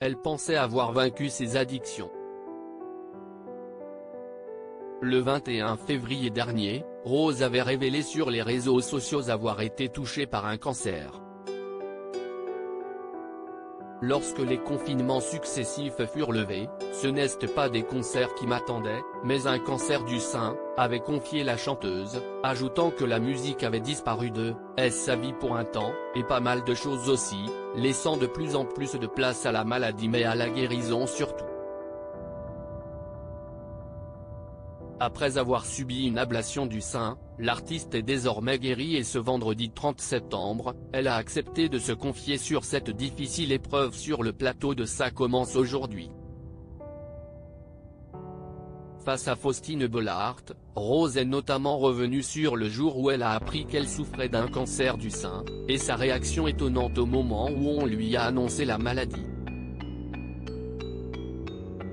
elle pensait avoir vaincu ses addictions. Le 21 février dernier, Rose avait révélé sur les réseaux sociaux avoir été touchée par un cancer. Lorsque les confinements successifs furent levés, ce n'est pas des concerts qui m'attendaient, mais un cancer du sein, avait confié la chanteuse, ajoutant que la musique avait disparu de sa vie pour un temps, et pas mal de choses aussi, laissant de plus en plus de place à la maladie mais à la guérison surtout. Après avoir subi une ablation du sein, l'artiste est désormais guérie et ce vendredi 30 septembre, elle a accepté de se confier sur cette difficile épreuve sur le plateau de Ça commence aujourd'hui. Face à Faustine Bollaert, Rose est notamment revenue sur le jour où elle a appris qu'elle souffrait d'un cancer du sein, et sa réaction étonnante au moment où on lui a annoncé la maladie.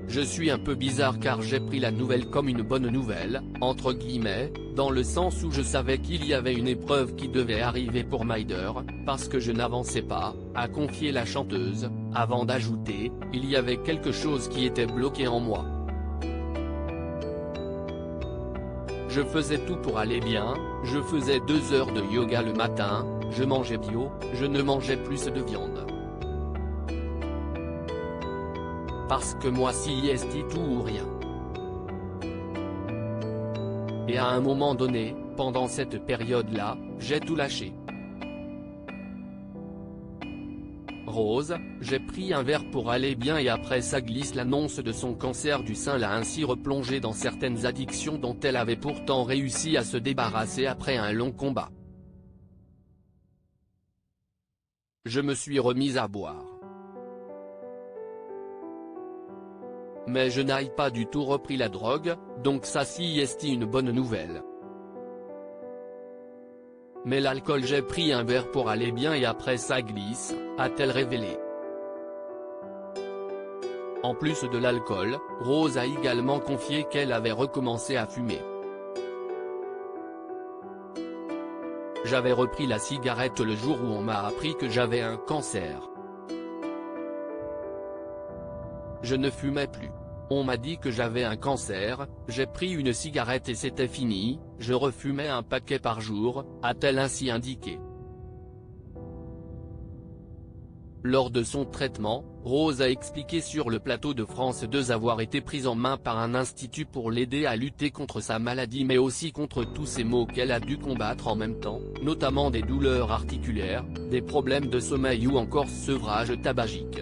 Je suis un peu bizarre car j'ai pris la nouvelle comme une bonne nouvelle, entre guillemets, dans le sens où je savais qu'il y avait une épreuve qui devait arriver pour Maider, parce que je n'avançais pas, a confié la chanteuse, avant d'ajouter, il y avait quelque chose qui était bloqué en moi. Je faisais tout pour aller bien, je faisais 2 heures de yoga le matin, je mangeais bio, je ne mangeais plus de viande. Parce que moi si est tout ou rien. Et à un moment donné, pendant cette période-là, j'ai tout lâché. Rose, j'ai pris un verre pour aller bien et après ça glisse. L'annonce de son cancer du sein l'a ainsi replongée dans certaines addictions dont elle avait pourtant réussi à se débarrasser après un long combat. Je me suis remise à boire. Mais je n'ai pas du tout repris la drogue, donc ça si est une bonne nouvelle. Mais l'alcool j'ai pris un verre pour aller bien et après ça glisse, a-t-elle révélé. En plus de l'alcool, Rose a également confié qu'elle avait recommencé à fumer. J'avais repris la cigarette le jour où on m'a appris que j'avais un cancer. Je ne fumais plus. On m'a dit que j'avais un cancer, j'ai pris une cigarette et c'était fini, je refumais un paquet par jour, a-t-elle ainsi indiqué. Lors de son traitement, Rose a expliqué sur le plateau de France 2 avoir été prise en main par un institut pour l'aider à lutter contre sa maladie mais aussi contre tous ces maux qu'elle a dû combattre en même temps, notamment des douleurs articulaires, des problèmes de sommeil ou encore sevrage tabagique.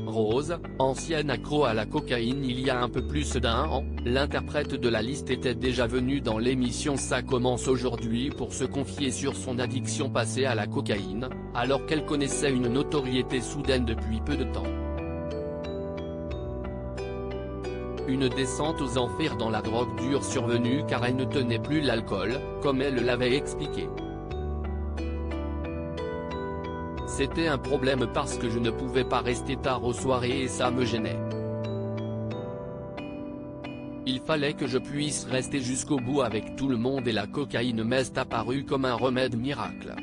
Rose, ancienne accro à la cocaïne il y a un peu plus d'1 an, l'interprète de la liste était déjà venue dans l'émission Ça commence aujourd'hui pour se confier sur son addiction passée à la cocaïne, alors qu'elle connaissait une notoriété soudaine depuis peu de temps. Une descente aux enfers dans la drogue dure survenue car elle ne tenait plus l'alcool, comme elle l'avait expliqué. C'était un problème parce que je ne pouvais pas rester tard aux soirées et ça me gênait. Il fallait que je puisse rester jusqu'au bout avec tout le monde et la cocaïne m'est apparue comme un remède miracle.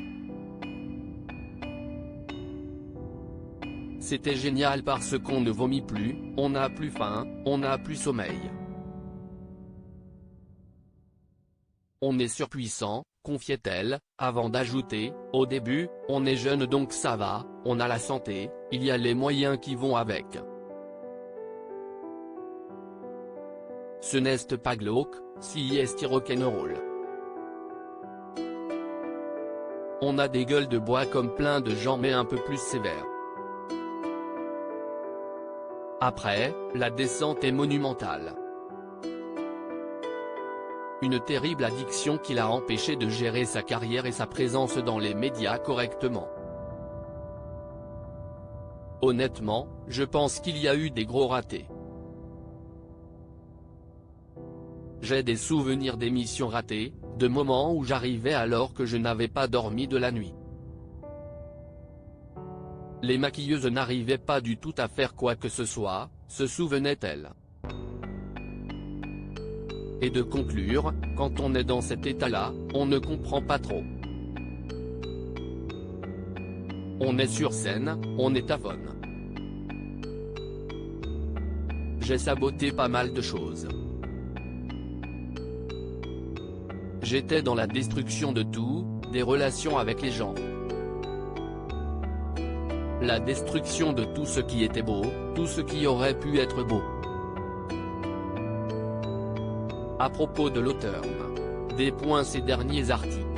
C'était génial parce qu'on ne vomit plus, on n'a plus faim, on n'a plus sommeil. On est surpuissant, confiait-elle, avant d'ajouter, au début, on est jeune donc ça va, on a la santé, il y a les moyens qui vont avec. Ce n'est pas glauque, si est rock'n'roll. On a des gueules de bois comme plein de gens mais un peu plus sévères. Après, la descente est monumentale. Une terrible addiction qui l'a empêché de gérer sa carrière et sa présence dans les médias correctement. Honnêtement, je pense qu'il y a eu des gros ratés. J'ai des souvenirs d'émissions ratées, de moments où j'arrivais alors que je n'avais pas dormi de la nuit. Les maquilleuses n'arrivaient pas du tout à faire quoi que ce soit, se souvenait-elle. Et de conclure, quand on est dans cet état-là, on ne comprend pas trop. On est sur scène, on est à fond. J'ai saboté pas mal de choses. J'étais dans la destruction de tout, des relations avec les gens. La destruction de tout ce qui était beau, tout ce qui aurait pu être beau. À propos de l'auteur. Des points ces derniers articles.